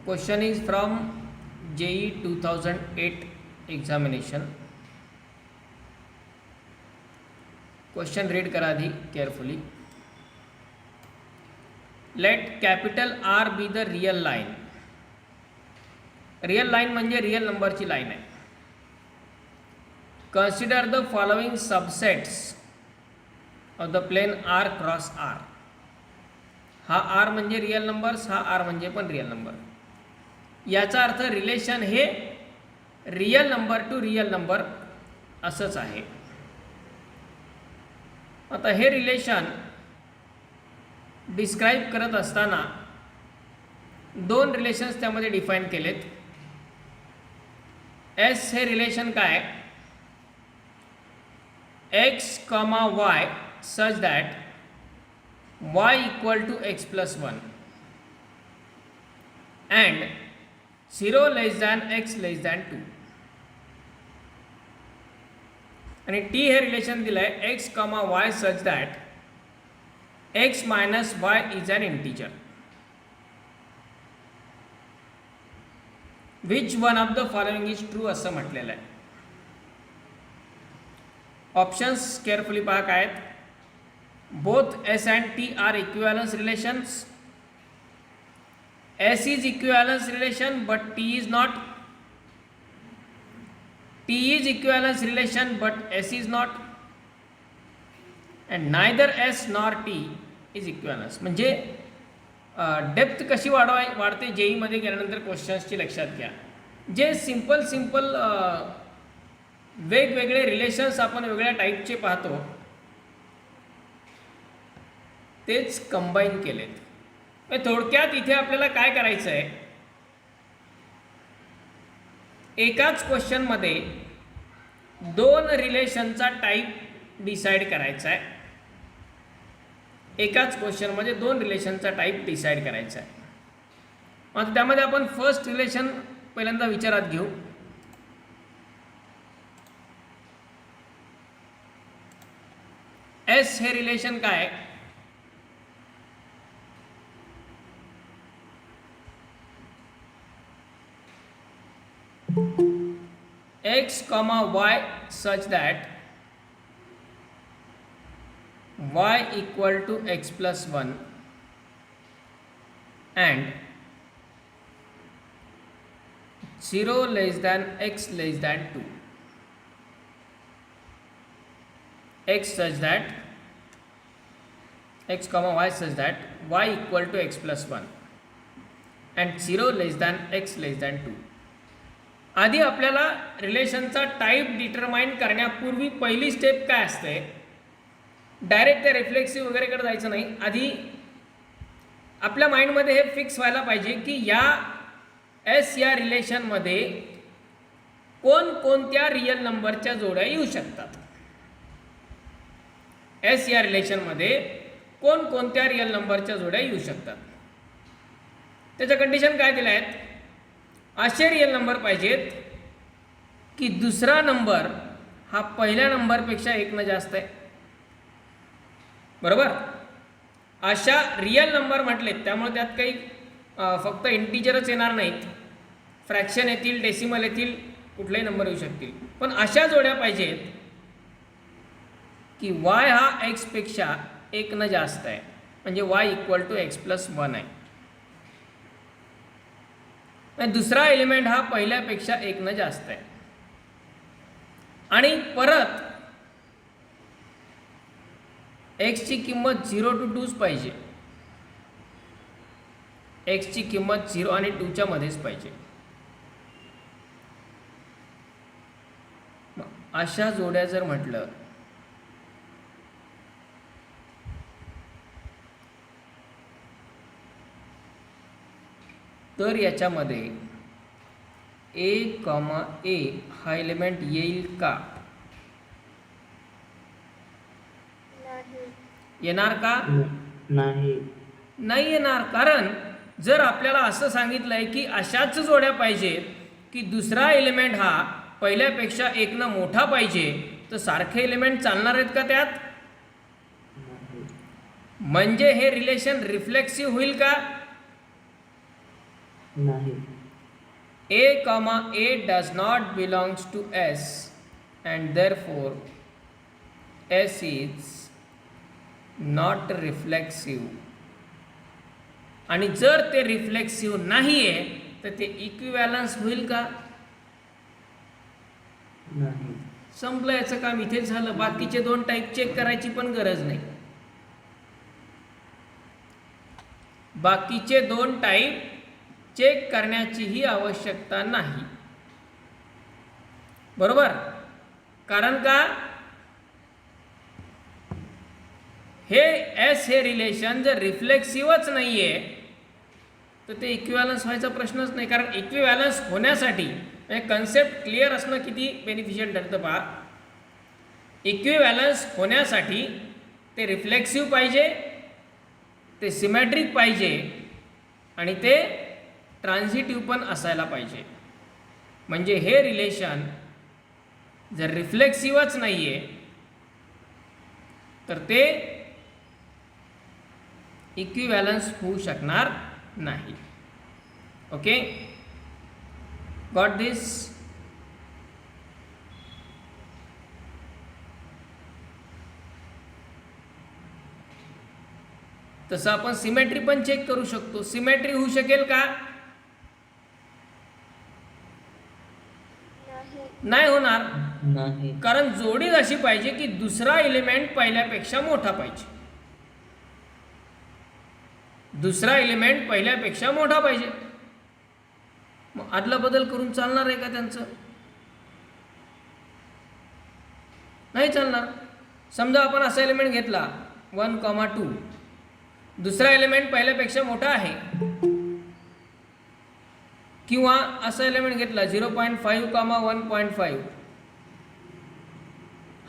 Question is from JEE 2008 examination. Question read करा आधी carefully. Let capital R be the real line. Real line म्हणजे real number ची line आहे. Consider the following subsets of the plane R cross R. हा R म्हणजे real numbers, हा R म्हणजे पण रियल नंबर. याचा अर्थ रिलेशन हे real number two real number असंच आहे. आता हे रिलेशन डिस्क्राइब करत असताना दोन रिलेशन्स त्यामध्ये डिफाइन केलेत. एस हे रिलेशन काय, x comma y such that y equal to x plus 1 and 0 less than x less than 2. आणि t हे रिलेशन दिलं आहे x comma y such that x minus y is an integer. Which one of the following is true असं म्हटलेलं आहे. Options carefully पहा काय आहेत. Both S and T are equivalence relations. S is equivalence relation but T is not. T is equivalence relation but S is not. And neither S nor T is equivalence. म्हणजे depth कशी वाढते JEE मध्ये गेल्यानंतर क्वेश्चन्सची लक्षात घ्या. जे simple वेगवेगळे relations आपण वेगळ्या टाईपचे पाहतो तेच कंबाईन केलेत. थोडक्यात इथे आपल्याला काय करायचं आहे, एकाच क्वेश्चनमध्ये दोन रिलेशनचा टाईप डिसाईड करायचा आहे. एकाच क्वेश्चनमध्ये दोन रिलेशनचा टाईप डिसाईड करायचा आहे. मग त्यामध्ये आपण फर्स्ट रिलेशन पहिल्यांदा विचारात घेऊ. एस हे रिलेशन काय, x comma y such that y equal to x plus 1 and 0 less than x less than 2. X such that x comma y such that y equal to x plus 1 and 0 less than x less than 2. आधी आपल्याला रिलेशनचा type determine करण्यापूर्वी पहिली step काय असते, direct त्या reflexive वगैरेकडे जायचं नाही. आधी आपल्या माइंडमध्ये हे फिक्स व्हायला पाहिजे की या एस या रिलेशनमध्ये कोणकोणत्या रियल नंबरच्या जोड्या येऊ शकतात. एस या रिलेशनमध्ये कोणकोणत्या रियल नंबरच्या जोड्या येऊ शकतात. त्याच्या कंडिशन काय दिल्या आहेत, असे रियल नंबर पाहिजेत की दुसरा नंबर हा पहिल्या नंबरपेक्षा एक न जास्त आहे. बरोबर, अशा रियल नंबर म्हटलेत त्यामुळे त्यात काही फक्त इंटिजरच येणार नाहीत, फ्रॅक्शन येतील, डेसिमल येतील, कुठलेही नंबर येऊ शकतील. पण अशा जोड्या पाहिजेत की y हा x पेक्षा एक न जास्त आहे, म्हणजे y equal to x plus 1 आहे. दुसरा एलिमेंट हा पहिल्यापेक्षा एक न जास्त आहे. आणि परत x ची किंमत 0 to 2 पाहिजे. x ची किंमत 0 आणि 2च्या मध्येच पाहिजे. अशा जोड्या जर म्हटलं तर याच्यामध्ये ए कॉमा ए हा एलिमेंट येईल का, येणार का, नाही येणार. कारण जर आपल्याला असं सांगितलं आहे की अशाच जोड्या पाहिजे की दुसरा एलिमेंट हा पहिल्यापेक्षा एक न मोठा पाहिजे, तर सारखे एलिमेंट चालणार आहेत का त्यात, म्हणजे हे रिलेशन रिफ्लेक्सिव्ह होईल का, नाही. A comma A does not belongs to S and therefore S is not reflexive. आणि जर ते रिफ्लेक्सिव्ह नाही आहे तर ते इक्विवॅलन्स होईल का? नाही. संपलं, याचं काम इथेच झालं. बाकीचे दोन टाईप चेक करायची पण गरज नाही. बाकीचे दोन टाईप चेक करण्याचीही आवश्यकता नाही. बरोबर? कारण का हे एस हे रिलेशन जर रिफ्लेक्सिव्हच नाही आहे तर ते इक्विवॅलन्स व्हायचा प्रश्नच नाही. कारण इक्विवॅलन्स होण्यासाठी कन्सेप्ट क्लिअर असणं किती बेनिफिशियल ठरतं पहा. इक्विवॅलन्स होण्यासाठी ते रिफ्लेक्सिव्ह पाहिजे, ते सिमेट्रिक पाहिजे आणि ते ट्रान्झिटिव्ह पण असायला पाहिजे. म्हणजे हे रिलेशन जर रिफ्लेक्सिव्हच नाही आहे तर ते इक्विवॅलन्स होऊ शकणार नाही. ओके, गॉट दिस? तसं आपण सिमेट्री पण चेक करू शकतो. सिमेट्री होऊ शकेल का? नाही होणार. नाही. कारण जोडी अशी पाहिजे की दुसरा एलिमेंट पहिल्यापेक्षा मोठा पाहिजे. दुसरा एलिमेंट पहिल्यापेक्षा मोठा पाहिजे. मग आदला बदल करून चालणार आहे का त्यांचं? नाही चालणार. समजा आपण असा एलिमेंट घेतला 1,2, दुसरा एलिमेंट पहिल्यापेक्षा मोठा आहे, किंवा असा एलिमेंट घेतला 0.5, 1.5,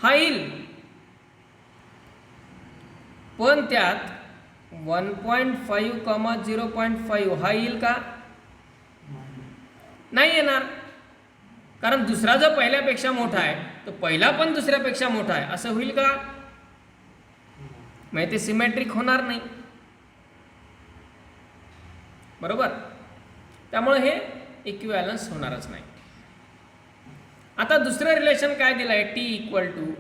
हा येईल. पण त्यात 1.5, 0.5 हा येईल का? नाही येणार. कारण दुसरा जर पहिल्यापेक्षा मोठा आहे तर पहिला पण दुसऱ्यापेक्षा मोठा आहे, असं होईल का? म्हणजे ते सिमेट्रिक होणार नाही. बरोबर? त्यामुळे हे इक्विवॅलन्स होणारच नाही. आता दुसरं रिलेशन काय दिलं आहे? T equal to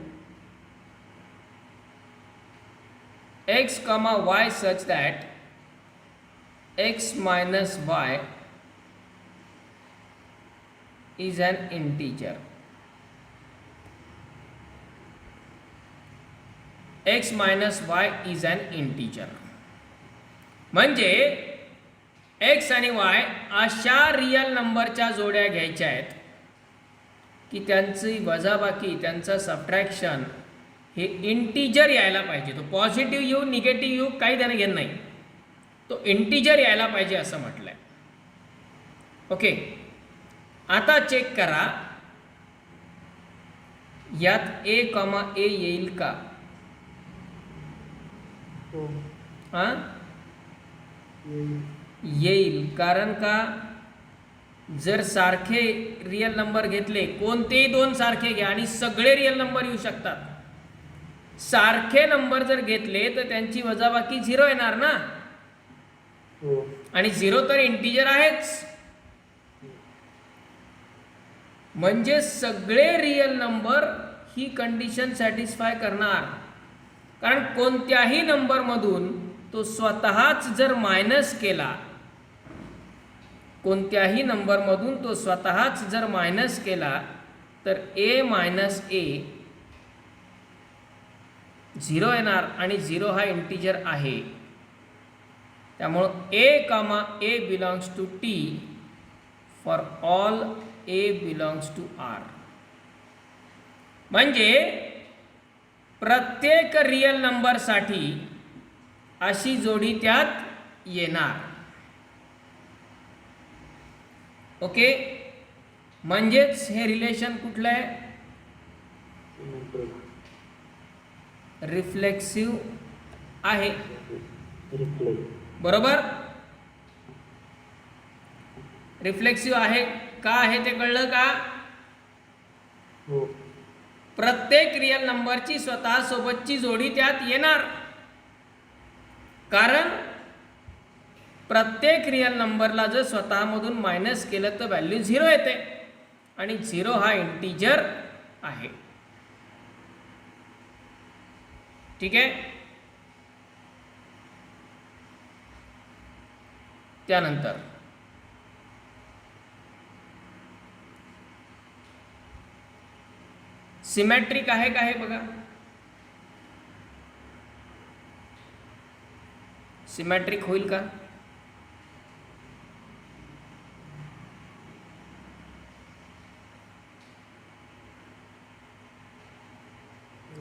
x, y such that x minus y is an integer. x minus y is an integer. म्हणजे x आणि y अशा रियल नंबरच्या जोड्या घ्यायच्या आहेत की त्यांची वजाबाकी, त्यांचं सबट्रॅक्शन हे इंटीजर यायला पाहिजे. तो पॉझिटिव्ह येऊ, निगेटिव्ह येऊ, काही त्याने घेणं नाही. तो इंटीजर यायला पाहिजे असं म्हटलंय. ओके, आता चेक करा यात ए कॉमा ए येईल का? हा, येईल. कारण का? जर सारखे रियल नंबर घेतले, कोणतेही दोन सारखे घ्या आणि सगळे रियल नंबर येऊ शकतात. सारखे नंबर जर घेतले तर त्यांची वजाबाकी 0 येणार ना. आणि 0 तर इंटीजर आहेच. म्हणजे सगळे रियल नंबर ही कंडिशन सॅटिस्फाय करणार. कारण कोणत्याही नंबरमधून तो स्वतःच जर मायनस केला, कोणत्याही नंबरमधून तो स्वतःच जर मायनस केला तर a मायनस a 0 येणार. आणि 0 हा इंटीजर आहे. त्यामुळं a comma a belongs to t for all a belongs to r. म्हणजे प्रत्येक रियल नंबरसाठी अशी जोडी त्यात येणार. ओके, म्हणजेच हे रिलेशन कुठलं आहे? रिफ्लेक्सिव्ह आहे. बरोबर? रिफ्लेक्सिव्ह आहे का आहे ते कळलं का? प्रत्येक रियल नंबरची स्वतः सोबतची जोडी त्यात येणार. कारण प्रत्येक रिअल नंबरला जर स्वतःमधून मायनस केलं तर व्हॅल्यू 0 येते आणि 0 हा इंटीजर आहे. ठीक आहे. त्यानंतर सिमेट्रिक आहे का हे बघा. सिमेट्रिक होईल का?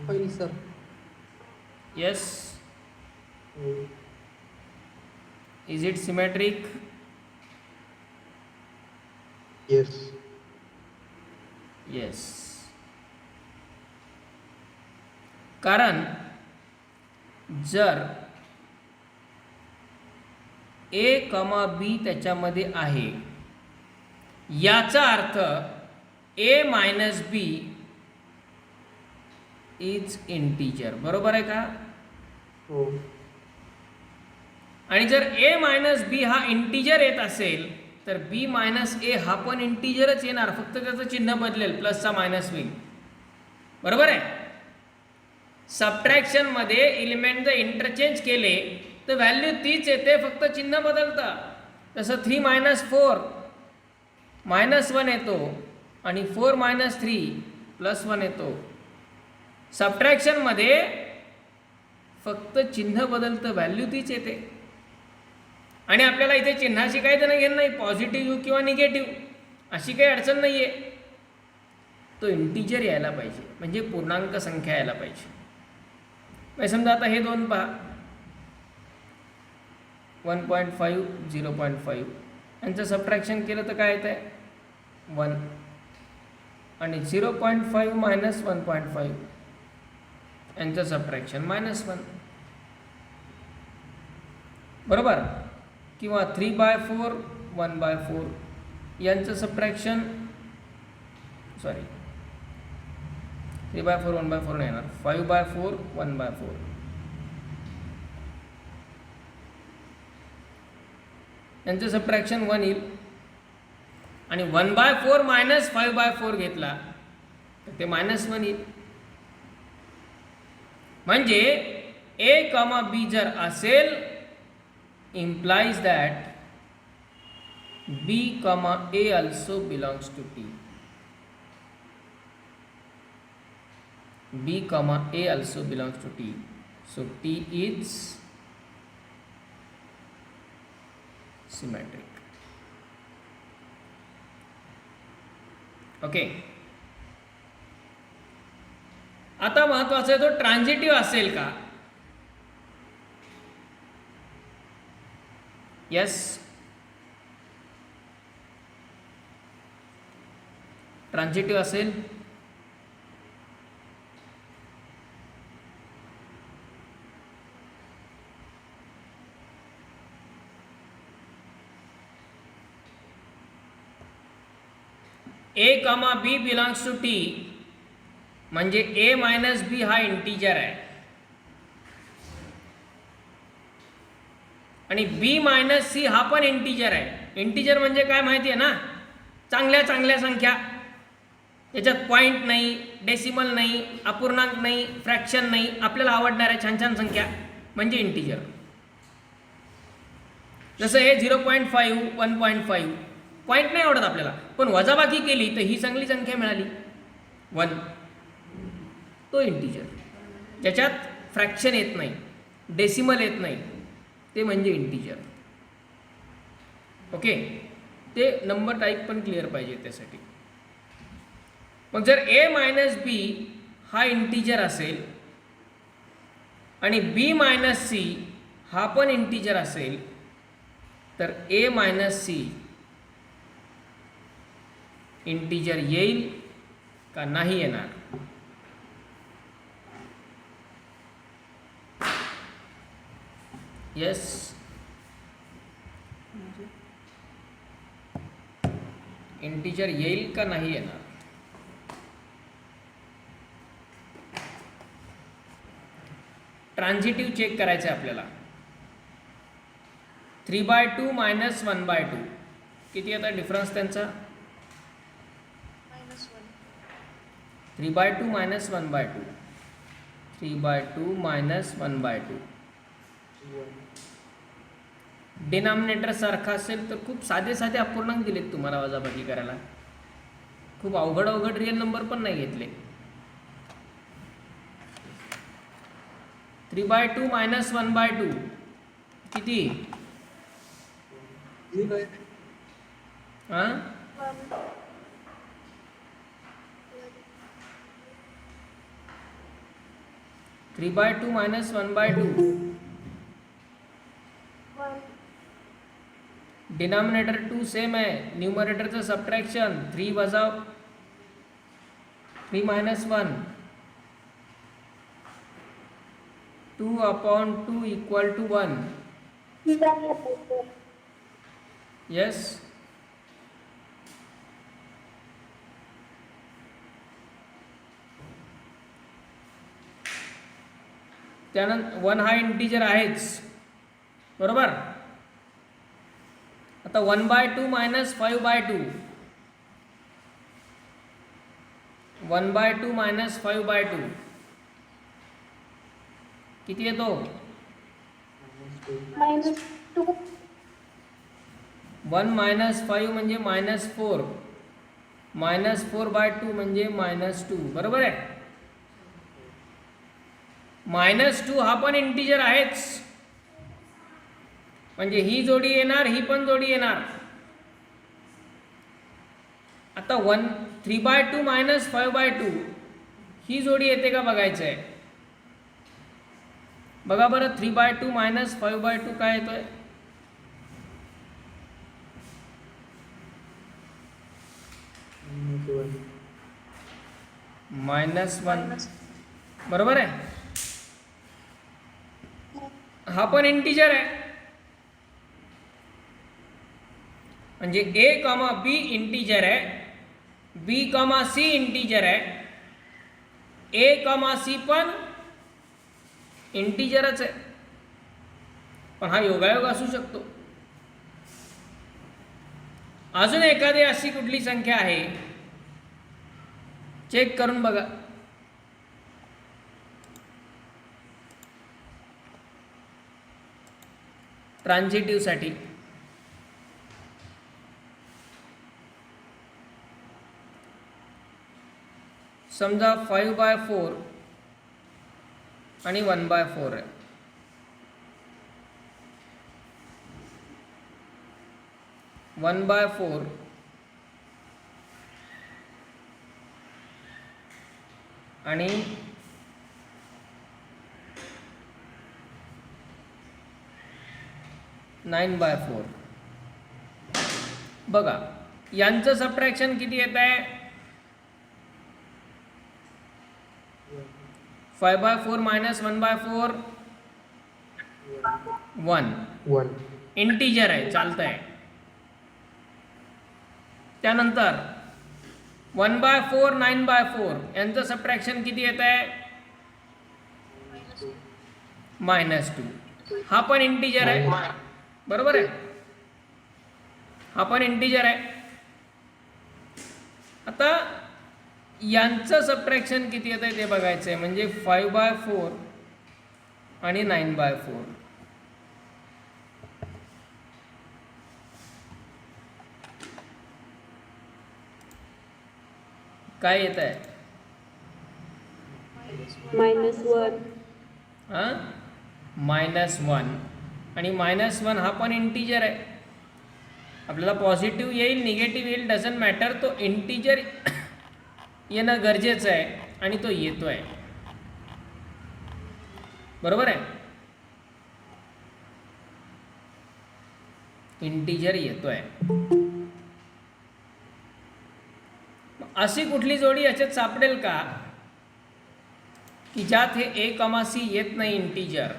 होईल sir. Yes. Is it symmetric? Yes. Yes. कारण जर A, B त्याच्यामध्ये आहे याचा अर्थ A minus B is integer. बरोबर आहे का? हो. आणि जर A मायनस बी हा इंटीजर येत असेल तर B मायनस ए हा पण इंटीजरच येणार, फक्त त्याचं चिन्ह बदलेल, प्लसचा मायनस होईल. बरोबर आहे. सबट्रॅक्शन मध्ये एलिमेंट जर इंटरचेंज केले तर व्हॅल्यू तीच येते, फक्त चिन्ह बदलतं. जसं 3 मायनस 4 -1 येतो आणि 4 मायनस 3 +1 येतो. सबट्रॅक्शन मध्ये फक्त चिन्ह बदलतं, व्हॅल्यू तीच येते. आणि आपल्याला इथे चिन्हाशी काही देणं घेणं नाही, पॉझिटिव्ह किंवा निगेटिव्ह अशी काही अडचण नाही आहे. तो इंटीजर यायला पाहिजे, म्हणजे पूर्णांक संख्या यायला पाहिजे. म्हणजे समजा आता हे दोन पहा, 1.5 0.5 यांचं सबट्रॅक्शन केलं तर काय येतं आहे 1 आणि 0.5 मायनस 1.5 यांचं सबट्रॅक्शन -1. बरोबर. किंवा 3/4 1/4 यांचं सबट्रॅक्शन 3/4 1/4 नाही येणार, 5/4 1/4 यांचं सबट्रॅक्शन 1 येईल. आणि 1/4 मायनस 5/4 घेतला तर ते -1 येईल. म्हणजे A, B जर असेल implies that B, A also belongs to T. B, A also belongs to T. So T is symmetric. Okay. आता महत्वाचं आहे, तो ट्रान्झिटिव्ह असेल का? यस. ट्रान्झिटिव्ह असेल. A, B belongs to T म्हणजे A मायनस बी हा इंटीजर आहे आणि B मायनस सी हा पण इंटीजर आहे. इंटीजर म्हणजे काय माहिती आहे ना, चांगल्या संख्या, याच्यात पॉईंट नाही, डेसिमल नाही, अपूर्णांक नाही, फ्रॅक्शन नाही, आपल्याला आवडणाऱ्या छान संख्या म्हणजे इंटीजर. जसं हे 0.5 1.5 पॉईंट नाही आवडत आपल्याला, पण वजाबाकी केली तर ही चांगली संख्या मिळाली 1, तो इंटीजर. ज्याच्यात फ्रॅक्शन येत नाही, डेसिमल येत नाही, ते म्हणजे इंटीजर. ओके. ते नंबर टाईप पण क्लिअर पाहिजे त्यासाठी. मग जर A मायनस बी हा इंटीजर असेल आणि B मायनस सी हा पण इंटीजर असेल तर A मायनस सी इंटीजर येईल का नाही येणार? यस. इंटीजर येईल का नाही येणार? ट्रान्झिटिव्ह चेक करायचं आहे आपल्याला. 3/2 मायनस 1/2 किती येतात डिफरन्स त्यांचा? -1. 3/2 मायनस 1/2. 3/2 मायनस 1/2. डिनॉमिनेटर सारखा असेल तर खूप साधे साधे अपूर्णांक दिलेत तुम्हाला वजाबाकी करायला. खूप अवघड अवघड रिअल नंबर पण नाही घेतले. 3/2 मायनस 1/2 किती? 0 आहे. हां 1. 3/2 मायनस 1/2. 1. डिनॉमिनेटर 2 सेम आहे. न्यूमरेटरचं सबट्रॅक्शन 3 वजा 3 मायनस 1. 2/2 equal to 1. येस. त्यानंतर 1 हा इंटीजर आहेच, बरोबर. आता 1/2 मायनस 5/2. 1/2 मायनस 5/2 किती येतो? -2. 1 मायनस 5 म्हणजे -4. -4/2 म्हणजे -2, बरोबर आहे. -2 हा पण इंटीजर आहेच, म्हणजे ही जोडी येणार, ही पण जोडी येणार. आता 3/2 मायनस 5/2 ही जोडी येते का बघायचं आहे. बघा बरं, 3/2 मायनस 5/2 काय येतोय? -1, बरोबर आहे. हा पण इंटीजर आहे, म्हणजे A, B इंटीजर आहे, B, C इंटीजर आहे, A, C पण इंटीजरच आहे. पण हा योगायोग असू शकतो. अजून एखादी अशी कुठली संख्या आहे, चेक करून बघा. ट्रान्झिटिव्हसाठी समजा 5/4 आणि 1/4 आहे. 1/4 आणि 9/4. बघा यांचं सबट्रॅक्शन किती येत आहे? 5/4 मायनस 1/4 1. इंटीजर आहे, चालतं आहे. त्यानंतर 1/4 9/4 यांचं सबट्रॅक्शन किती येत आहे? -2. हा पण इंटीजर आहे, बरोबर आहे. हा पण इंटीजर आहे. आता यांचं सबट्रॅक्शन किती येत आहे ते बघायचं आहे, म्हणजे 5/4 आणि 9/4. काय येत आहे? -1. हां -1 आणि -1 हा पण इंटीजर आहे. आपल्याला पॉझिटिव्ह येईल निगेटिव्ह येईल डझंट मॅटर, तो इंटीजर येणं गरजेचं आहे आणि तो येतो आहे, बरोबर आहे. इंटीजर येतो आहे. अशी कुठली जोडी याच्यात सापडेल का की ज्यात हे A, C येत नाही इंटीजर?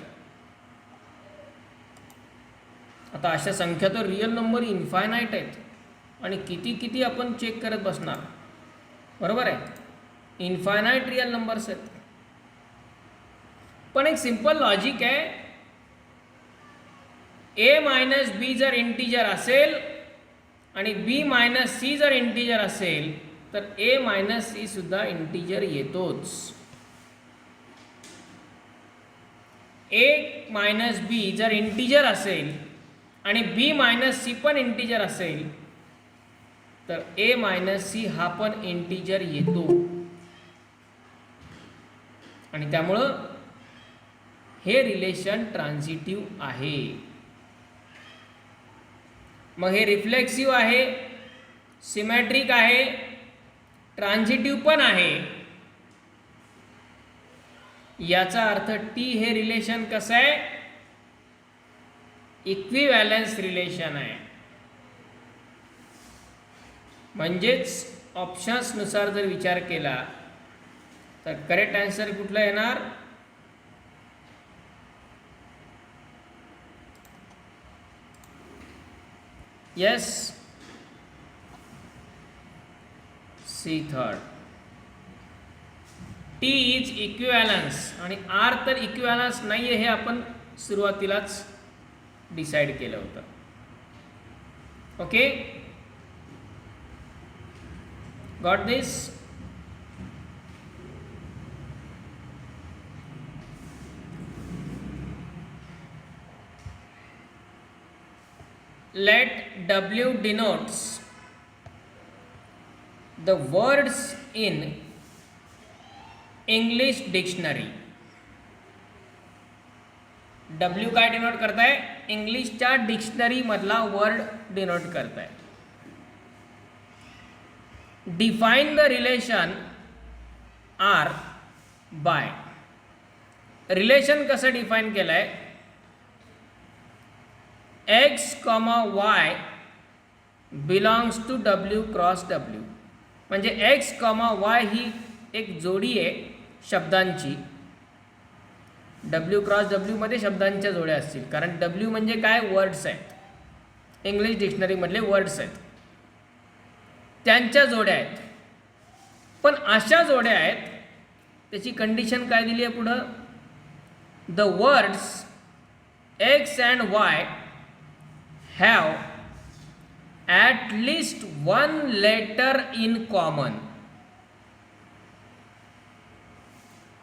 आता अशा संख्या तर रिअल नंबर इन्फायनाईट आहेत आणि किती किती आपण चेक करत बसणार, बरोबर आहे. इन्फायनाईट रिअल नंबर्स आहेत. पण एक सिंपल लॉजिक आहे ए मायनस बी जर इंटीजर असेल आणि बी मायनस सी जर इंटीजर असेल तर ए मायनस सी सुद्धा इंटीजर येतोच. ए मायनस बी जर इंटीजर असेल आणि बी मायनस सी पण इंटीजर असेल तर ए मायनस सी हा पण इंटीजर येतो. आणि त्यामुळं हे रिलेशन ट्रान्झिटिव्ह आहे. मग हे रिफ्लेक्सिव्ह आहे, सिमेट्रिक आहे, ट्रान्झिटिव्ह पण आहे. याचा अर्थ टी हे रिलेशन कसं आहे? इक्विव्हॅलन्स रिलेशन आहे. म्हणजेच ऑप्शन्सनुसार जर विचार केला तर करेक्ट आन्सर कुठला येणार? Yes, C third. T is equivalence आणि आर तर इक्विव्हॅलन्स नाही आहे हे आपण सुरुवातीलाच डिसाईड केलं होतं. Okay, got this? Let W denotes the words in English dictionary. W काय डिनोट करताय? इंग्लिशच्या डिक्शनरी मधला वर्ड डिनोट करताय. Define the relation R by. Relation कसं डिफाइन केलंय? x, y बिलॉंग्स टू W क्रॉस W. म्हणजे x, y ही एक जोडी आहे शब्दांची. W क्रॉस W मध्ये शब्दांच्या जोड्या असतील, कारण W म्हणजे काय? वर्ड्स आहेत, इंग्लिश डिक्शनरीमधले वर्ड्स आहेत, त्यांच्या जोड्या आहेत. पण अशा जोड्या आहेत, त्याची कंडिशन काय दिली आहे पुढं? The words x and y have at least one letter in common.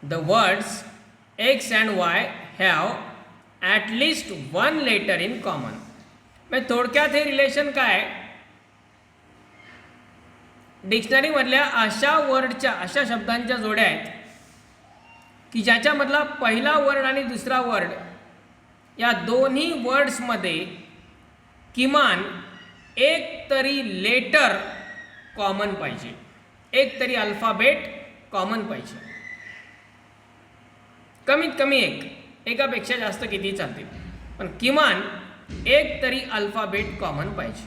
The words x and y have at least one letter in common. म्हणजे थोडक्यात हे रिलेशन काय? डिक्शनरीमधल्या अशा वर्डच्या, अशा शब्दांच्या जोड्या आहेत की ज्याच्यामधला पहिला वर्ड आणि दुसरा वर्ड या दोन्ही वर्ड्समध्ये किमान एक तरी लेटर कॉमन पाहिजे, एक तरी अल्फाबेट कॉमन पाहिजे. कमीत कमी एक, एकापेक्षा जास्त किती चालतील, पण किमान एक तरी अल्फाबेट कॉमन पाहिजे.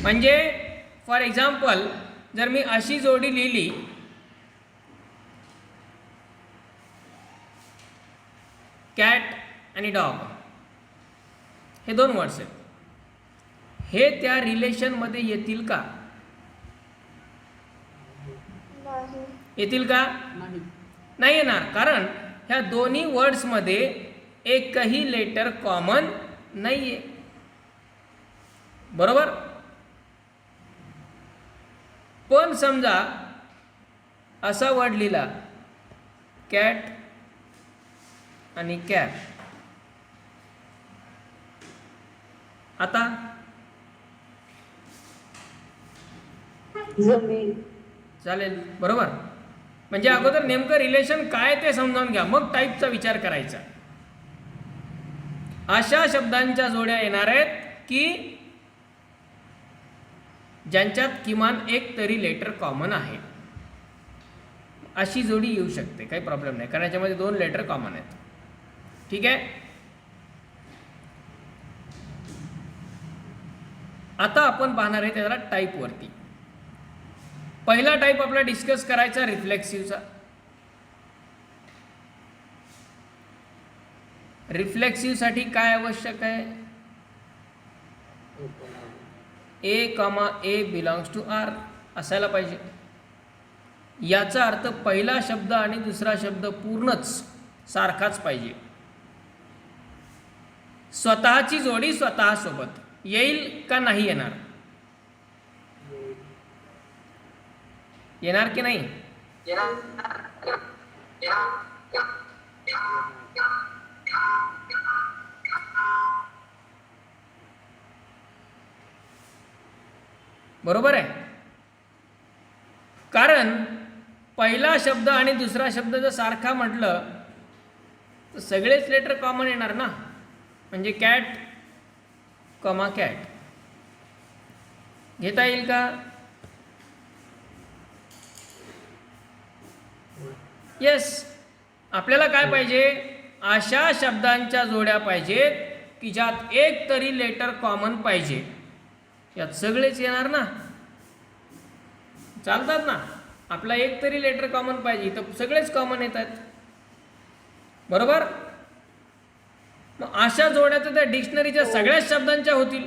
म्हणजे फॉर एक्झाम्पल जर मी अशी जोडी लिहिली, कॅट आणि डॉग, हे दोन वर्ड्स आहेत, हे त्या रिलेशनमध्ये येतील का? येतील का? नाही येणार, कारण ह्या दोन्ही वर्ड्समध्ये एकही लेटर कॉमन नाही आहे. बरोबर? पण समजा असा वर्ड लिहिला, कॅट आणि कॅप. आता जमेल. चालेल, बरोबर? म्हणजे अगोदर नेमकं रिलेशन काय ते समजावून घ्या, मग टाईपचा विचार करायचा. अशा शब्दांच्या जोड्या येणार आहेत की ज्यांच्यात किमान एक तरी लेटर कॉमन आहे. अशी जोडी येऊ शकते, काही प्रॉब्लेम नाही, कारण याच्यामध्ये दोन लेटर कॉमन आहेत. ठीक आहे. आता आपण पाहणार आहे त्याला टाईपवरती. पहिला टाईप आपला डिस्कस करायचा रिफ्लेक्सिव्हचा. रिफ्लेक्सिव्हसाठी काय आवश्यक आहे? A, बिलॉंग्स टू आर असायला पाहिजे. याचा अर्थ पहिला शब्द आणि दुसरा शब्द पूर्णच सारखाच पाहिजे. स्वतःची जोडी स्वतःसोबत येईल का नाही येणार? येणार की नाही? बरोबर आहे. कारण पहिला शब्द आणि दुसरा शब्द जर सारखा म्हटलं तर सगळेच लेटर कॉमन येणार ना. म्हणजे कॅट कॉमा कॅट घेता येईल का? येस. आपल्याला काय पाहिजे? अशा शब्दांच्या जोड्या पाहिजेत की ज्यात एक तरी लेटर कॉमन पाहिजे. यात सगळेच येणार ना, चालतात ना. आपला एक तरी लेटर कॉमन पाहिजे, तर सगळेच कॉमन येतात. बरोबर. मग अशा जोड्या तर त्या डिक्शनरीच्या सगळ्याच शब्दांच्या होतील.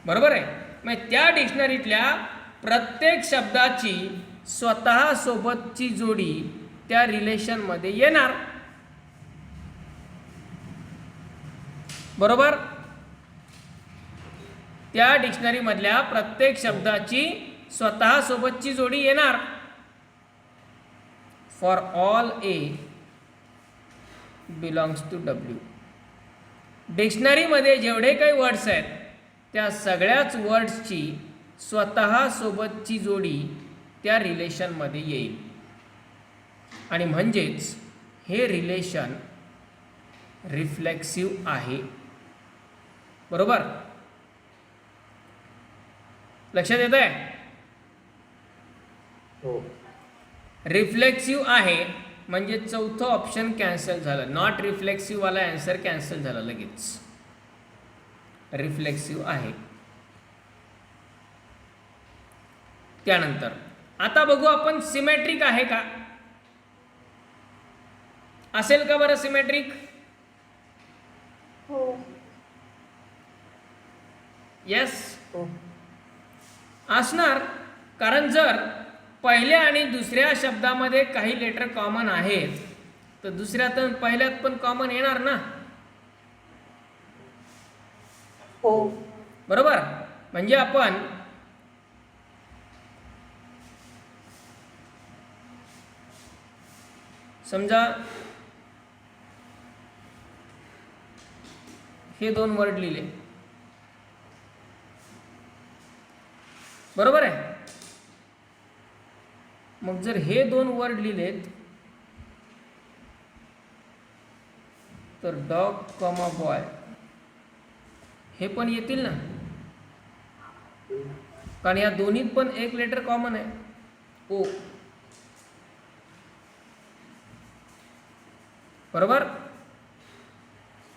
बरोबर आहे. मग त्या डिक्शनरीतल्या प्रत्येक शब्दाची स्वतः सोबतची जोडी त्या रिलेशनमध्ये येणार. बरोबर. त्या डिक्शनरीमधल्या प्रत्येक शब्दाची स्वतः सोबतची जोडी येणार. For all A belongs to W. डिक्शनरीमध्ये जेवढे काही वर्ड्स आहेत त्या सगळ्याच वर्ड्सची स्वतः सोबतची जोडी त्या रिलेशनमध्ये येईल. आणि म्हणजेच हे रिलेशन रिफ्लेक्सिव्ह आहे. बरोबर. लक्षात येत आहे? हो. रिफ्लेक्सिव्ह आहे म्हणजे चौथं ऑप्शन कॅन्सल झालं. नॉट रिफ्लेक्सिव्ह वाला आन्सर कॅन्सल झाला लगेच. रिफ्लेक्सिव्ह आहे. त्यानंतर आता बघू आपण सिमेट्रिक आहे का. असेल का बरं सिमेट्रिक? हो. येस हो. असणार. कारण जर पहिल्या आणि दुसऱ्या शब्दामध्ये काही लेटर कॉमन आहेत तर दुसऱ्यात आणि पहिल्यात पण कॉमन येणार ना. हो. बरोबर. म्हणजे आपण समजा हे दोन वर्ड लिहिले. बरोबर आहे. मग जर हे दोन वर्ड लिहिलेत तर डॉग कॉमा बॉय हे पण येतील ना. कारण या दोन्हीत पण एक लेटर कॉमन आहे, ओ. बरोबर.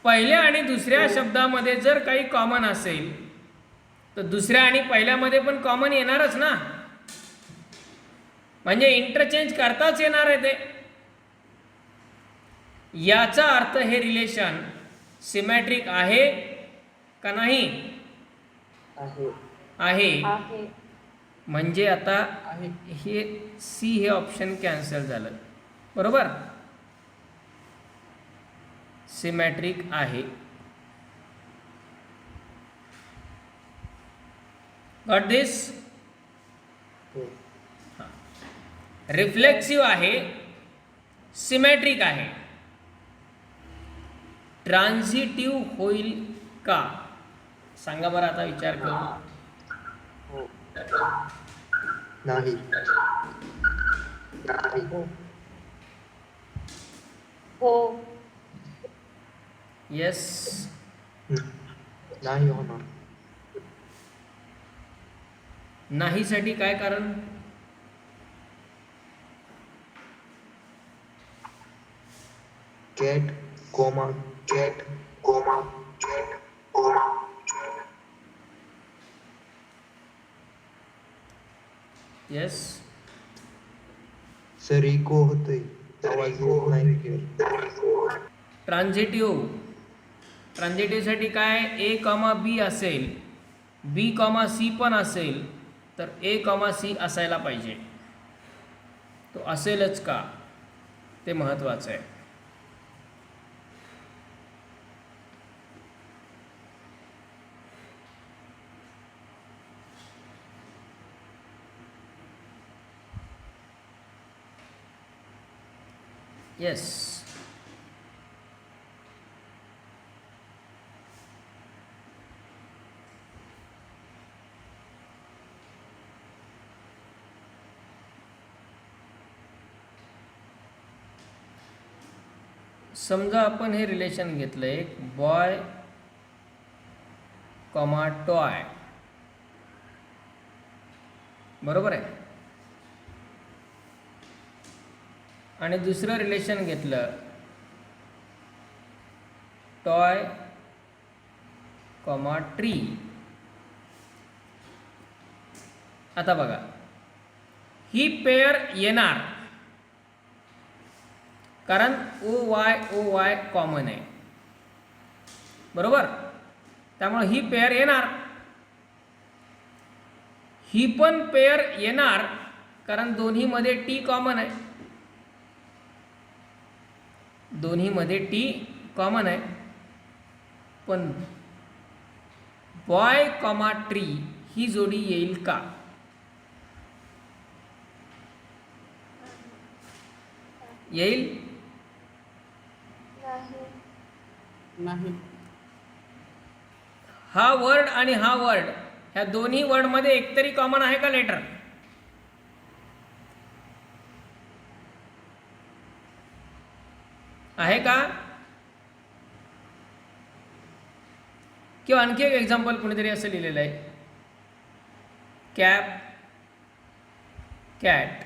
पहिल्या आणि दुसऱ्या शब्दामध्ये जर काही कॉमन असेल तर दुसऱ्या आणि पहिल्यामध्ये पण कॉमन येणारच ना. म्हणजे इंटरचेंज करताच येणार आहे ते. याचा अर्थ हे रिलेशन सिमेट्रिक आहे का नाही? आहे. आहे. आहे. म्हणजे आता आहे. हे सी हे ऑप्शन कॅन्सल झालं. बरोबर. सिमेट्रिक आहे. गॉट दिस? हो. रिफ्लेक्सिव्ह आहे, सिमेट्रिक आहे. ट्रान्झिटिव्ह होईल का? सांगा बरं आता विचार करून. हो. नाही. नाही. हो. हो. येस. नाही होणार. नाहीसाठी काय कारण? Cat comma cat comma cat comma cat. Yes. Sir echo होतंय, आवाज येत नाही clear. ट्रान्झिटिव्हसाठी काय? ए कॉमा बी असेल, बी कॉमा सी पण असेल तर ए कॉमा सी असायला पाहिजे. तो असेलच का ते महत्त्वाचं आहे. येस. समजा आपण हे रिलेशन घेतलं एक बॉय कॉमा टॉय, बरोबर आहे, आणि दुसरं रिलेशन घेतलं टॉय कॉमा ट्री. आता बघा ही पेअर येणार कारण ओ वाय कॉमन आहे, बरोबर, त्यामुळे ही पेअर येणार. ही पण पेअर येणार कारण दोन्हीमध्ये टी कॉमन आहे, दोन्हीमध्ये टी कॉमन आहे. पण बॉय कॉमा ट्री ही जोडी येईल का? येईल? नाही. नाही. हा वर्ड आणि हा वर्ड ह्या दोन्ही वर्डमध्ये एकतरी कॉमन आहे का लेटर? आहे का? किंवा आणखी एक एक्झाम्पल कुणीतरी असं लिहिलेलं आहे, कॅप कॅट,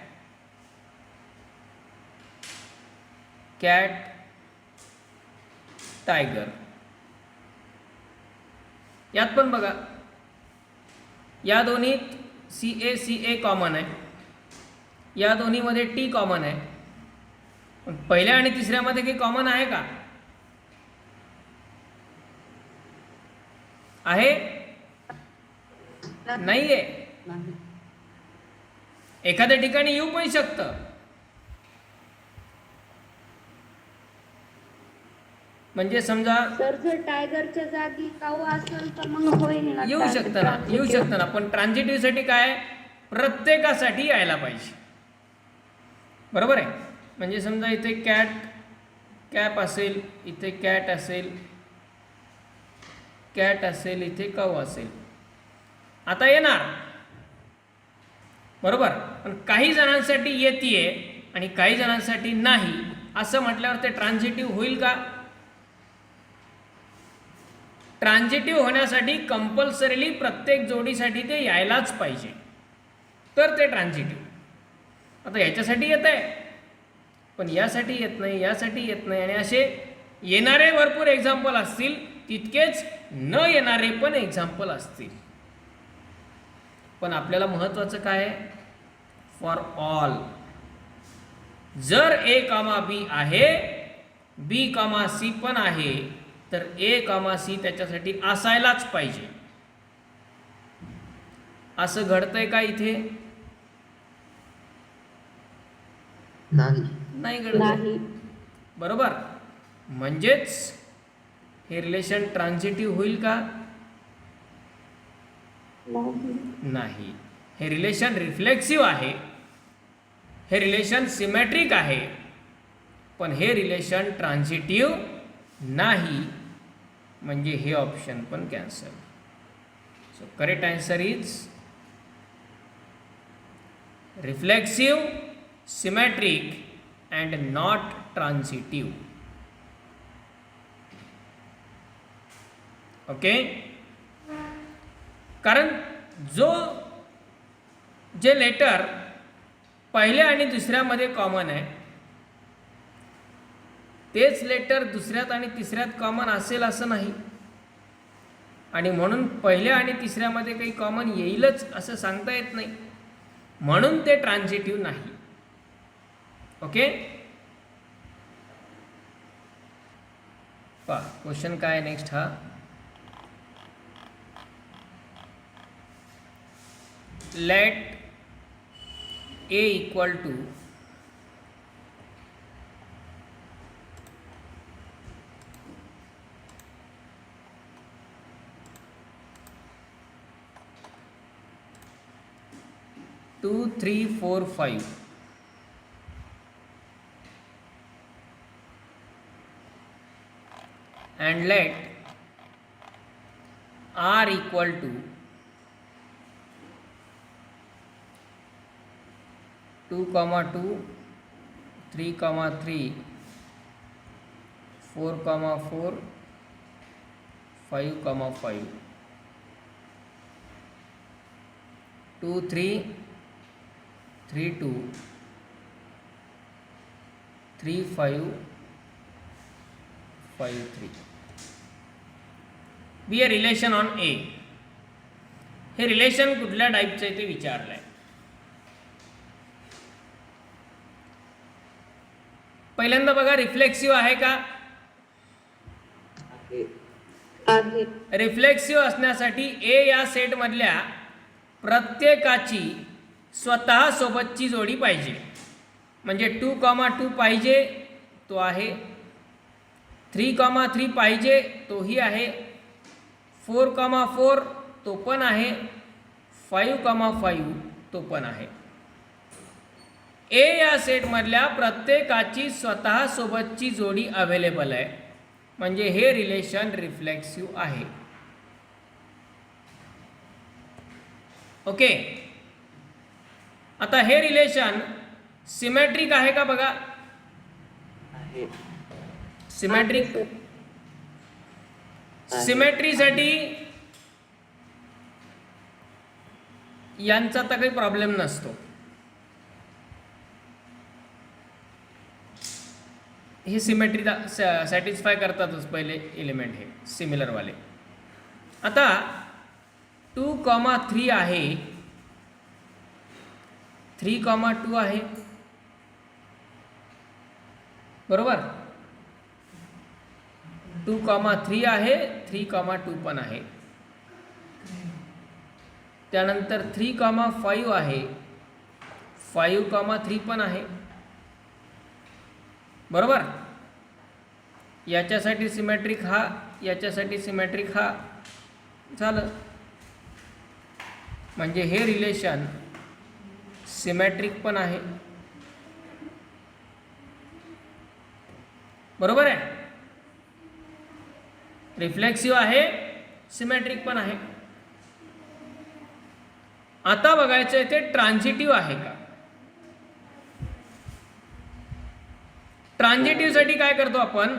कॅट टायगर. यात पण बघा या दोन्हीत सी ए कॉमन आहे, या दोन्हीमध्ये टी कॉमन आहे. पण पहिल्या आणि तिसऱ्यामध्ये काही कॉमन आहे का? आहे? नाही आहे. नाही. एखाद्या ठिकाणी येऊ पण शकतं. म्हणजे समजा सर जर टायगरच्या जागी काऊ असेल तर मग होईल ना, येऊ शकतं ना, येऊ शकतं ना. पण ट्रान्झिटिव्हसाठी काय, प्रत्येकासाठी यायला पाहिजे, बरोबर आहे. म्हणजे समजा इथे कॅप असेल, इथे कॅट असेल, कॅट असेल, इथे काऊ असेल, आता येणार, बरोबर. पण काही जणांसाठी येतीये आणि काही जणांसाठी नाही, असं म्हटल्यावर ते ट्रान्झिटिव्ह होईल का? ट्रान्झिटिव्ह होण्यासाठी कंपल्सरीली प्रत्येक जोडीसाठी ते यायलाच पाहिजे, तर ते ट्रान्झिटिव्ह. आता याच्यासाठी येत आहे पण यासाठी येत नाही, यासाठी येत नाही, आणि असे येणारे भरपूर एक्झाम्पल असतील, तितकेच न येणारे पण एक्झाम्पल असतील. पण आपल्याला महत्त्वाचं काय आहे, फॉर ऑल. जर ए कॉमा बी आहे, बी कॉमा सी पण आहे, तर ए कॉमा सी त्याच्यासाठी असायलाच पाहिजे. असं घडतंय का इथे? नाही घडत, नाही. बरोबर. म्हणजेच हे रिलेशन ट्रान्झिटिव्ह होईल का? नाही. हे रिलेशन रिफ्लेक्सिव्ह आहे, हे रिलेशन सिमेट्रिक आहे, पण हे रिलेशन ट्रान्झिटिव्ह नाही. म्हणजे हे ऑप्शन पण cancel. So correct answer is reflexive, symmetric and not transitive. Okay. कारण जे लेटर पहिल्या आणि दुसऱ्यामध्ये कॉमन आहे, तेच लेटर दुसऱ्यात आणि तिसऱ्यात कॉमन असेल असं नाही, आणि म्हणून पहिल्या आणि तिसऱ्यामध्ये काही कॉमन येईलच असं सांगता येत नाही, म्हणून ते ट्रान्झिटिव्ह नाही. ओके. पहा क्वेश्चन काय नेक्स्ट. हा let a equal to two, three, four, five. and let r equal to 2, 2, 3, 3, 4, 4, 5, 5, 2, 3, 3, 2, 3, 5, 5, 3. B a relation on ए. हे रिलेशन कुठल्या टाईपचं आहे ते विचारलं आहे. पहिल्यांदा बघा, रिफ्लेक्सिव्ह आहे का? आहे. रिफ्लेक्सिव्ह असण्यासाठी ए या सेटमधल्या प्रत्येकाची स्वतः सोबतची जोडी पाहिजे. म्हणजे 2, 2 पाहिजे, तो आहे. 3, 3 पाहिजे, तोही आहे. 4, 4 तो पण आहे. 5, 5 तो पण आहे. ए या सेटमधल्या प्रत्येकाची स्वतः सोबतची जोडी अवेलेबल आहे, म्हणजे हे रिलेशन रिफ्लेक्सिव्ह आहे. ओके. आता हे रिलेशन सिमेट्रिक आहे का बघा. सिमेट्रिक. सिमेट्रीसाठी यांचा तर काही प्रॉब्लेम नसतो. हे सिमेट्री सॅटिस्फाय करतातच पहिले एलिमेंट हे सिमिलरवाले. आता 2, 3 आहे, 3, 2 आहे, बरोबर. 2, 3 आहे, 3, 2 पण आहे. त्यानंतर 3, 5 आहे, 5, 3 पण आहे, बरोबर. याच्यासाठी सिमेट्रिक हा, याच्यासाठी सिमेट्रिक हा, झालं. म्हणजे हे रिलेशन सिमेट्रिक पण आहे, बरोबर आहे. रिफ्लेक्सिव्ह आहे, सिमेट्रिक पण आहे. आता बघायचं आहे ते ट्रान्झिटिव्ह आहे का. ट्रान्झिटिव्हसाठी काय करतो आपण,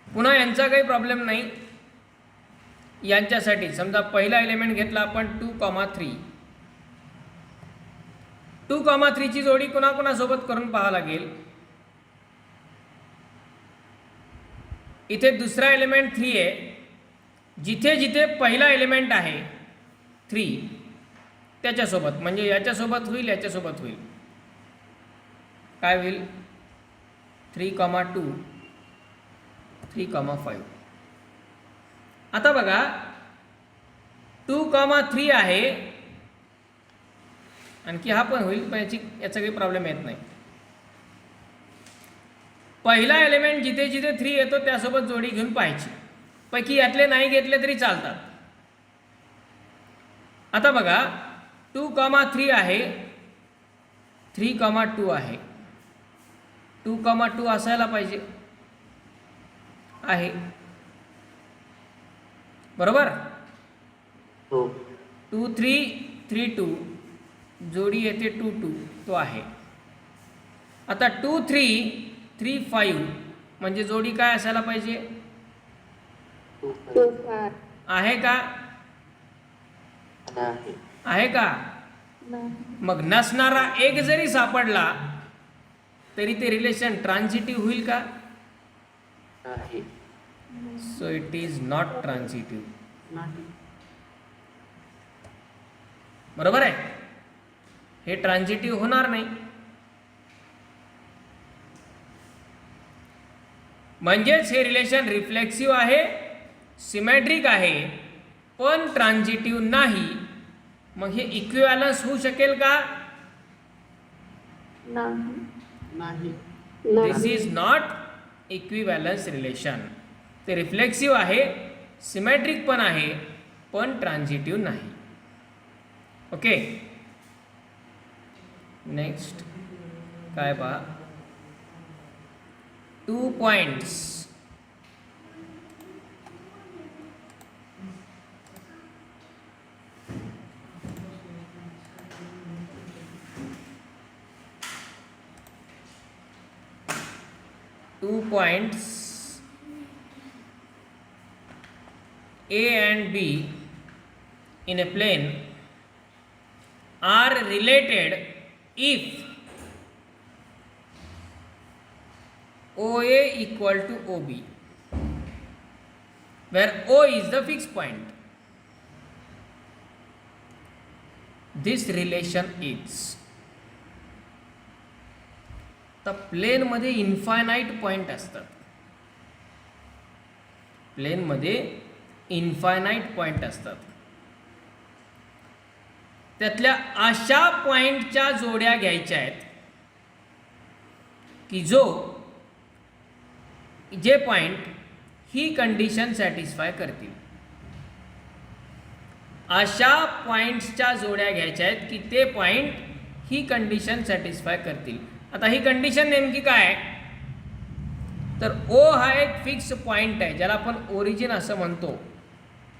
पुन्हा यांचा काही प्रॉब्लेम नाही. यांच्यासाठी समजा पहिला एलिमेंट घेतला आपण 2, 3. 2, 3 ची जोडी कोणाकोणासोबत करून पाहावं लागेल. इथे दुसरा एलिमेंट 3 आहे. जिथे जिथे पहिला एलिमेंट आहे 3 त्याच्यासोबत, म्हणजे याच्यासोबत होईल, याच्यासोबत होईल. काय होईल, 3, 2, 3, 5. आता बघा, 2, 3 आहे, आणखी हा पण होईल, पण याचा काही प्रॉब्लेम येत नाही. पहिला एलिमेंट जिथे जिथे 3 येतो त्यासोबत जोडी घेऊन पाहायची. पैकी यातले नाही घेतले तरी चालतात. आता बघा, 2, 3 आहे, 3, 2 आहे. 2, 2 असायला पाहिजे, आहे, बरोबर. 2, 3, 3, 2 जोडी येते 2, 2 तो आहे. आता 2, 3, 3, 5 म्हणजे जोडी काय असायला पाहिजे, 2, 5. आहे का, आहे का. मग नसणारा एक जरी सापडला तरी ते रिलेशन ट्रान्झिटिव्ह होईल का. सो इट इज नॉट ट्रान्झिटिव्ह, नाही. बरोबर आहे. हे ट्रान्झिटिव्ह होणार नाही. म्हणजेच हे रिलेशन रिफ्लेक्सिव्ह आहे, सिमेट्रिक आहे, पण ट्रान्झिटिव्ह नाही. मग हे इक्विव्हॅलन्स होऊ शकेल का. नाही. दिस इज नॉट इक्विव्हॅलन्स रिलेशन. ते रिफ्लेक्सिव्ह आहे, सिमेट्रिक पण आहे, पण ट्रान्झिटिव्ह नाही. ओके. नेक्स्ट काय पहा, 2 points 2 points A and B in a plane are related if OA equal to OB, where O is the fixed point. This relation is. तर प्लेनमध्ये इन्फायनाईट पॉईंट असतात. प्लेनमध्ये इन्फायनाईट पॉईंट असतात. त्यातल्या अशा पॉईंटच्या जोड्या घ्यायच्या आहेत की जे पॉईंट ही कंडिशन सॅटिस्फाय करतील. अशा पॉईंट्सच्या जोड्या घ्यायच्या आहेत की ते पॉईंट ही कंडिशन सॅटिस्फाय करतील. आता ही कंडिशन नेमकी काय आहे? तर ओ हा एक फिक्स पॉईंट आहे, ज्याला आपण ओरिजिन असं म्हणतो.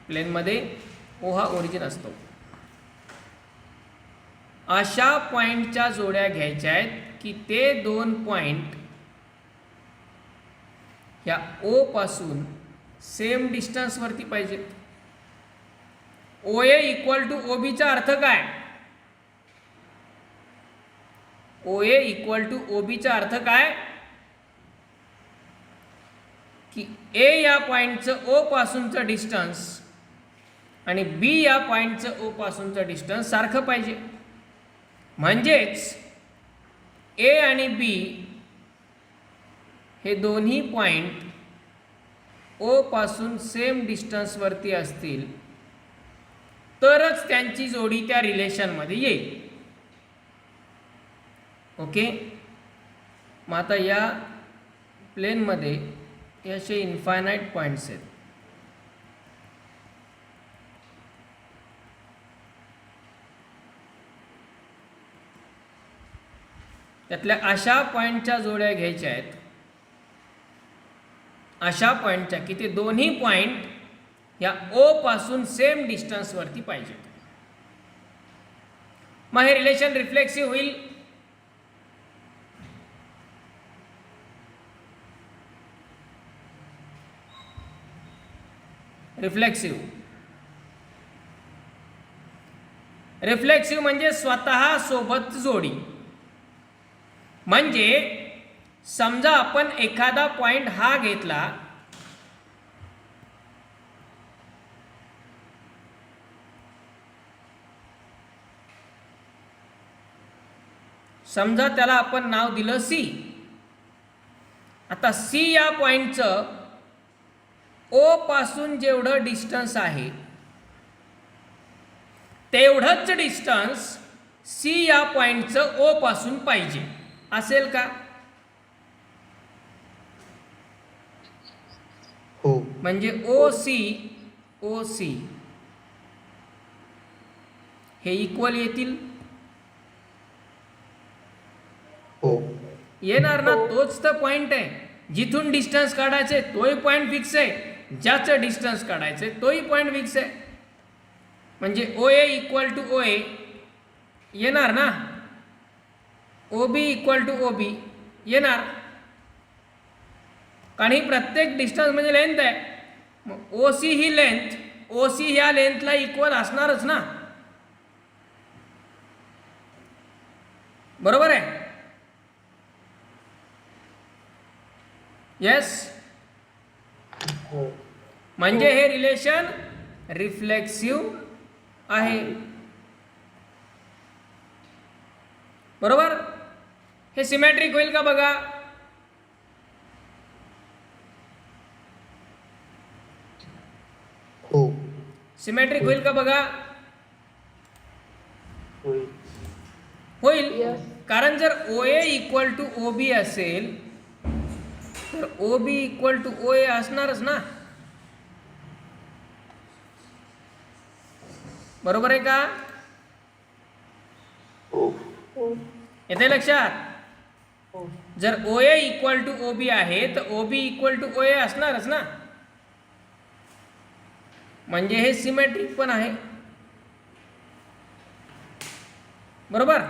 प्लेनमध्ये ओ हा ओरिजिन असतो. अशा पॉईंटच्या जोड्या घ्यायच्या आहेत की ते दोन पॉईंट ह्या ओ पासून सेम डिस्टन्सवरती पाहिजेत. ओ ए इक्वल टू ओ बीचा अर्थ काय? ओ ए इक्वल टू ओ बीचा अर्थ काय? की ए या पॉईंटचं ओ पासूनचं डिस्टन्स आणि बी या पॉईंटचं ओ पासूनचं डिस्टन्स सारखं पाहिजे. म्हणजेच ए आणि बी हे दोन्ही पॉईंट ओ पासून सेम डिस्टन्सवरती असतील तरच त्यांची जोडी त्या रिलेशनमध्ये येईल. ओके. मग आता या प्लेनमध्ये हे असे इन्फायनाईट पॉईंट्स आहेत. त्यातल्या अशा पॉईंटच्या जोड्या घ्यायच्या आहेत, अशा पॉईंटच्या की ते दोन्ही पॉईंट या ओ पासून सेम डिस्टन्सवरती पाहिजेत. मग हे रिलेशन रिफ्लेक्सिव्ह होईल. रिफ्लेक्सिव्ह म्हणजे स्वतः सोबत जोडी. म्हणजे समजा आपण एखादा पॉइंट हा घेतला, समजा त्याला आपण नाव दिलं सी. आता सी या पॉइंटचं ओ पासून जेवढं डिस्टन्स आहे तेवढंच डिस्टन्स सी या पॉइंटचं ओ पासून पाहिजे. असेल का? हो. म्हणजे ओ सी हे इक्वल येतील. हो. येणार ना. तोच तर पॉइंट आहे. जिथून डिस्टन्स काढायचे तोही पॉइंट फिक्स आहे, ज्याचं डिस्टन्स काढायचे तोही पॉइंट फिक्स आहे. म्हणजे ओ ए इक्वल टू ओ ए येणार ना. O B equal two O B येणार. कारण ही प्रत्येक डिस्टन्स म्हणजे लेंथ आहे. मग ओ सी ही लेंथ, ओ सी ह्या लेंथला इक्वल असणारच ना. बरोबर आहे? येस. हो. म्हणजे हे रिलेशन रिफ्लेक्सिव्ह आहे. बरोबर. हे सिमेट्रिक होईल का बघा. हो. सिमेट्रिक होईल का बघा. होईल. होईल. कारण जर ओ ए इक्वल टू ओ बी असेल तर O B equal two O ए असणारच ना. बरोबर आहे का. हो. येते लक्षात. जर ओ ए इक्वल टू ओ बी आहे तर O B equal two O ए असणारच ना. म्हणजे हे सिमेट्रिक पण आहे. बरोबर.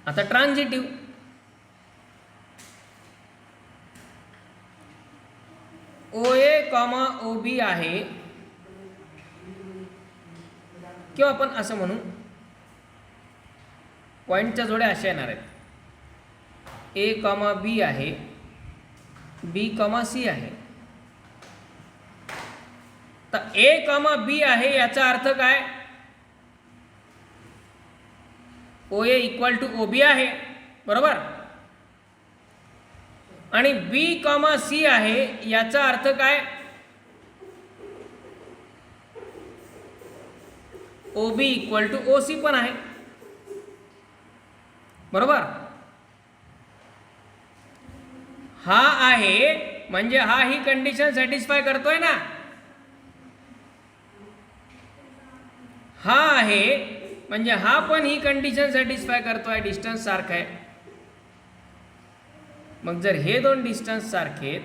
आता ट्रान्झिटिव्ह OA कॉमा OB आहे, किंवा आपण असं म्हणू पॉईंटच्या जोड्या अशा येणार आहेत, A कॉमा B आहे, B कॉमा C आहे. तर A कॉमा B आहे याचा अर्थ काय, OA इक्वल टू OB आहे, बरोबर. आणि B कॉमा C आहे याचा अर्थ काय, OB इक्वल टू OC पण आहे, बरोबर. हा आहे म्हणजे हा ही कंडिशन सॅटिस्फाय करतोय ना. हा आहे म्हणजे हा पण ही कंडिशन सॅटिस्फाय करतोय, डिस्टन्स सारखा आहे. मग जर हे दोन डिस्टन्स सारखेत,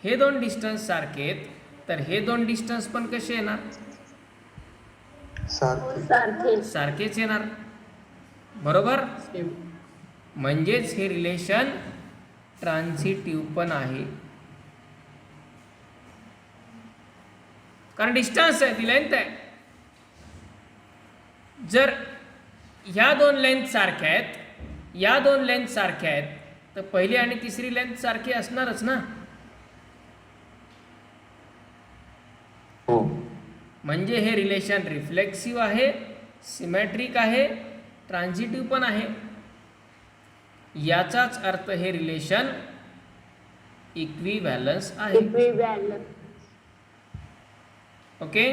हे दोन डिस्टन्स सारखेत, तर हे दोन डिस्टन्स पण कसे येणार, सारखे. सारखेच येणार, बरोबर. सेम. म्हणजेच हे रिलेशन ट्रान्झिटिव्ह पण आहे, कारण डिस्टन्स आहे, ती लेंथ आहे. जर ह्या दोन लेंथ सारख्या आहेत, या दोन लेंथ सारख्या आहेत, तर पहिली आणि तिसरी लेंथ सारखी असणारच ना. हो. म्हणजे हे रिलेशन रिफ्लेक्सिव्ह आहे, सिमेट्रिक आहे, ट्रान्झिटिव्ह पण आहे. याचाच अर्थ हे रिलेशन इक्विव्हॅलन्स आहे. ओके.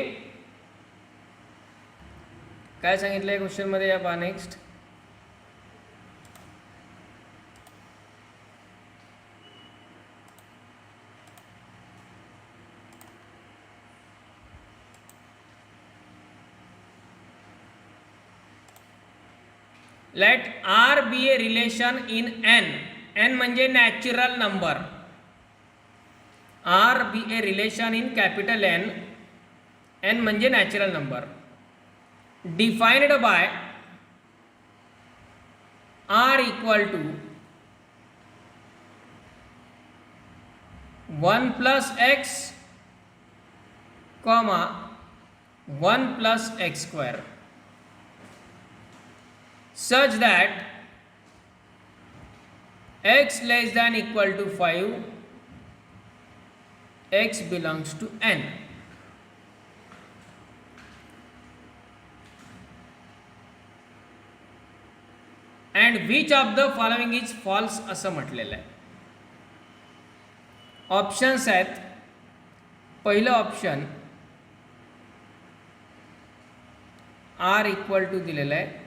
काय सांगितलं आहे क्वेश्चन मध्ये, या पहा next. Let R be a relation in n. n म्हणजे natural number. R be a relation in capital N. n म्हणजे natural number. Defined by R equal to 1 plus x, 1 plus x square, such that x less than equal to 5, x belongs to n. And which of the following is false असं म्हटलेलं आहे. Options आहेत. पहिलं option R equal to दिलेलं आहे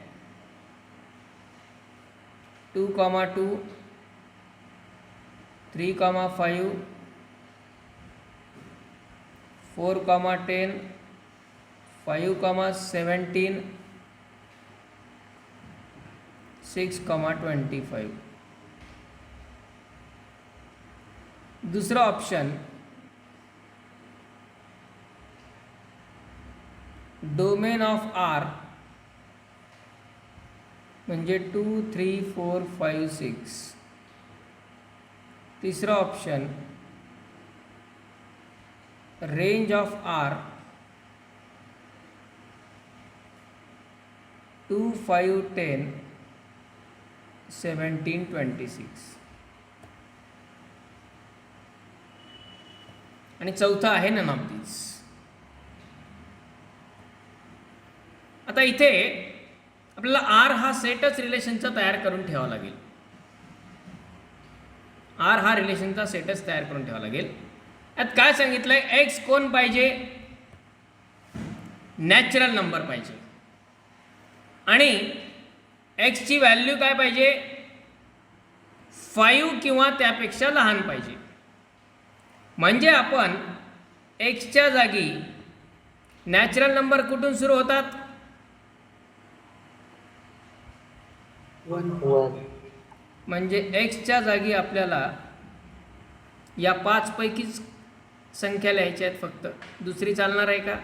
2,2, 3,5, 4,10, 5,17, 6,25. दुसरा option domain of R म्हणजे 2, 3, 4, 5, 6. तिसरा ऑप्शन रेंज ऑफ R 2, 5, 10, 17, 26. आणि चौथा आहे नन ऑफ दिस. आता इथे आपल्याला R हा सेटच रिलेशनचा तयार करून ठेवावा लागेल. R हा रिलेशनचा सेटच तयार करून ठेवावा लागेल. यात काय सांगितलंय, x कोण पाहिजे, नॅचरल नंबर पाहिजे, आणि x ची व्हॅल्यू काय पाहिजे, 5 किंवा त्यापेक्षा लहान पाहिजे. म्हणजे आपण x च्या जागी नॅचरल नंबर कुठून सुरू होतात, 1. म्हणजे x च्या जागी आपल्याला या 5 पैकीच संख्या लिहायच्या आहेत फक्त. दुसरी चालणार आहे का,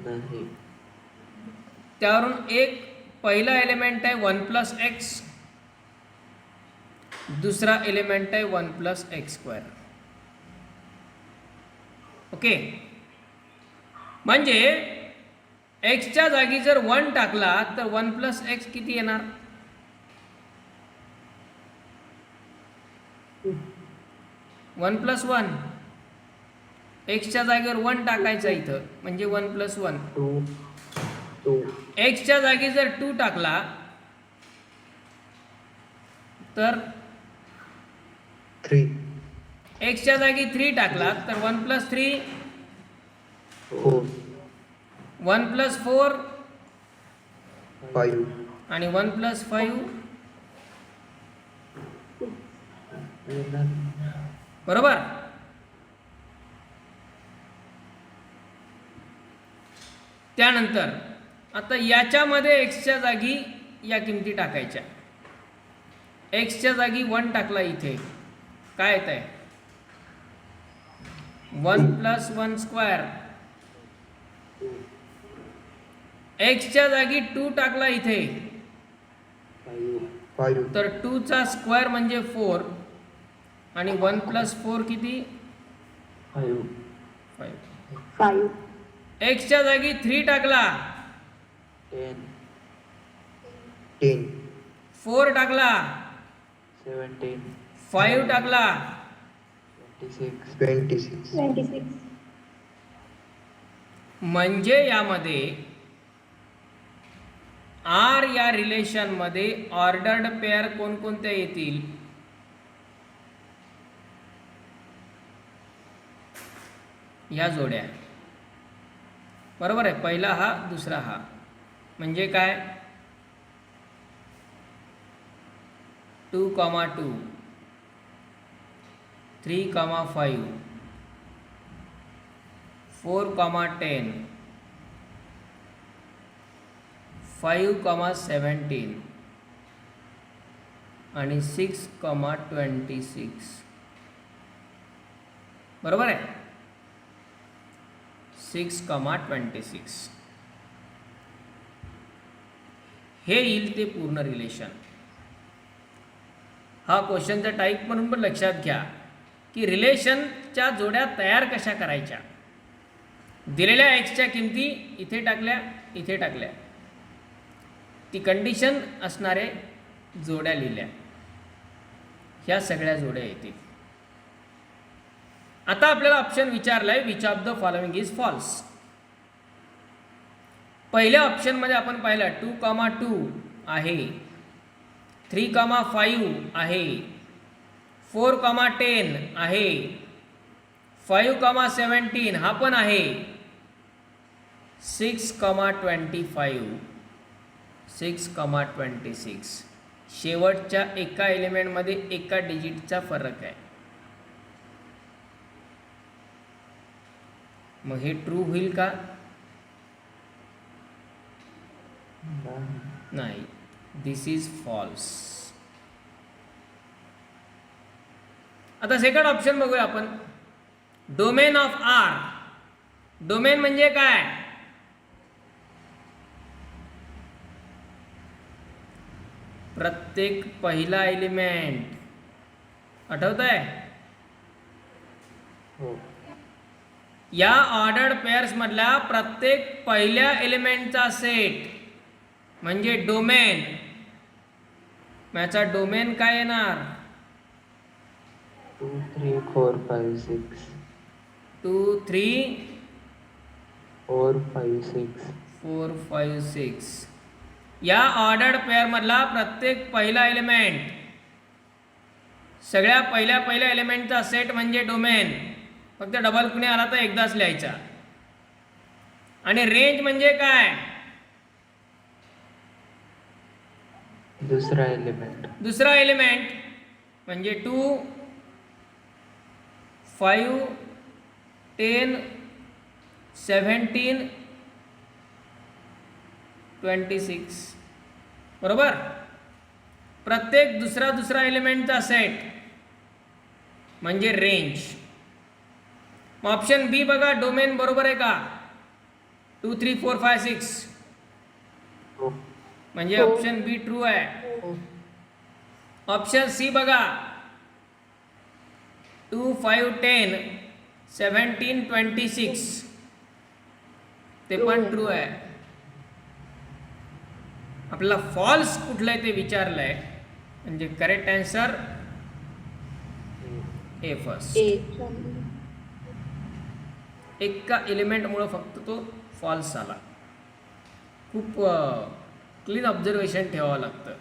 नाही. त्यावरून एक पहिला एलिमेंट आहे 1 प्लस एक्स, दुसरा एलिमेंट आहे 1 प्लस एक्स स्क्वेअर. ओके, म्हणजे एक्सच्या जागी जर 1 टाकला तर 1 प्लस एक्स किती येणार? 1 प्लस 1. एक्सच्या जागेवर 1 टाकायचा इथं, म्हणजे 1 प्लस 1. 2 एक्सच्या जागी जर 2 टाकला तर 3 एक्सच्या जागी 3 टाकला तर 1 प्लस 3, 4 1 प्लस 4 5 आणि 1 प्लस 5, बरोबर. त्यानंतर आता याच्यामध्ये एक्सच्या जागी या किमती टाकायच्या. एक्सच्या जागी 1 टाकला इथे, काय येत आहे? 1 प्लस 1 स्क्वेअर. एक्सच्या जागी 2 टाकला इथे, 5 तर 2 चा स्क्वेअर म्हणजे 4 आणि 1 प्लस 4 किती? 5 5. 5 एक्सच्या जागी 3 टाकला, 10 4 टाकला, 17 5 टाकला, 26 26 म्हणजे यामध्ये आर या रिलेशनमध्ये ऑर्डर्ड पेअर कोणकोणत्या येतील? ह्या जोड्या, बरोबर आहे. पहिला हा, दुसरा हा, म्हणजे काय? 2, 2 3, 5 4, 10 5, 17 आणि 6, 26, बरोबर आहे. 6, 26 हे येईल ते पूर्ण रिलेशन. हा क्वेश्चनचा टाईप म्हणून पण लक्षात घ्या की रिलेशनच्या जोड्या तयार कशा करायच्या. दिलेल्या एक्सच्या किमती इथे टाकल्या, इथे टाकल्या, ती कंडिशन असणारे जोड्या लिहिल्या, ह्या सगळ्या जोड्या येतील. आता आपल्याला ऑप्शन विचारलाय which of the following is false. पहिल्या ऑप्शनमध्ये आपण पाहिलं 2, 2 आहे, 3, 5 आहे, 4, 10 आहे, 5, 17 हा पण आहे, 6, 25 6, 26 शेवटच्या एका एलिमेंटमध्ये एका डिजिटचा फरक आहे. मग हे ट्रू होईल का? नाही, दिस इज फॉल्स. आता सेकंड ऑप्शन बघूया आपण. Domain of R. डोमेन म्हणजे काय? प्रत्येक पहिला एलिमेंट, आठवत आहे? हो. या ऑर्डर्ड पेअर्स मधल्या प्रत्येक पहिल्या एलिमेंटचा सेट म्हणजे डोमेन. याचा डोमेन काय येणार? 2 3 4 5 6 2 3 4 5 6 4 5 6. या ऑर्डर्ड पेअर मधला प्रत्येक पहिला एलिमेंट, सगळ्या पहिल्या एलिमेंटचा सेट म्हणजे डोमेन. फक्त डबल कुणी आला तर एकदाच लिहायचा. आणि रेंज म्हणजे काय? दुसरा एलिमेंट. दुसरा एलिमेंट म्हणजे 2 5 10 17 26, बरोबर. प्रत्येक दुसरा एलिमेंटचा सेट म्हणजे रेंज. मग ऑप्शन बी बघा, डोमेन बरोबर आहे का? 2 3 4 5 6 हो. म्हणजे ऑप्शन बी ट्रू आहे. ऑप्शन सी बघा, 2 5 10 1726 ते पण ट्रू आहे. आपल्याला फॉल्स कुठलं आहे ते विचारलं आहे, म्हणजे करेक्ट आन्सर ए फर्स्ट. एका एलिमेंटमुळं फक्त तो फॉल्स झाला. खूप क्लीन ऑब्झर्वेशन ठेवावं लागतं.